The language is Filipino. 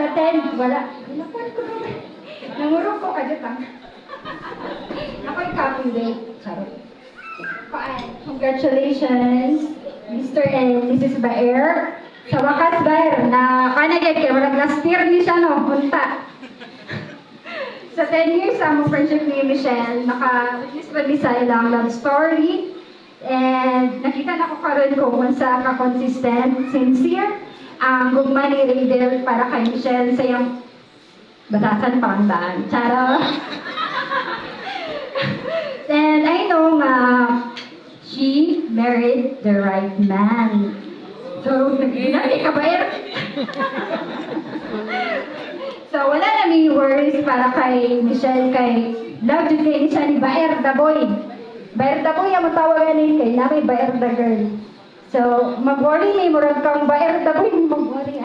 Sa 10, wala. Wala ko naman. Nangurog ko kaditang. Ako'y copyright. Charot. Congratulations, Mr. and Mrs. Baer. Sa wakas, Baer, na kanagay kaya walang nastir ni siya, no? Punta. Sa 10 years sa friendship ni Michelle, naka-witness pa ni sa ilang love story. And nakita na ko karon kung unsa ka consistent, sincere, ang gugma ni Raydel para kay Michelle sa iyang batasan pangdaan. Charo! And I know she married the right man. So, hindi ka ba So, wala na may worries para kay Michelle, kay love yun kay siya ni Baer the Boy. Baer the Boy, ang matawagan ni kay namin Baer the Girl. So, mag-worry may murag kang Baer the Boy, mag-worry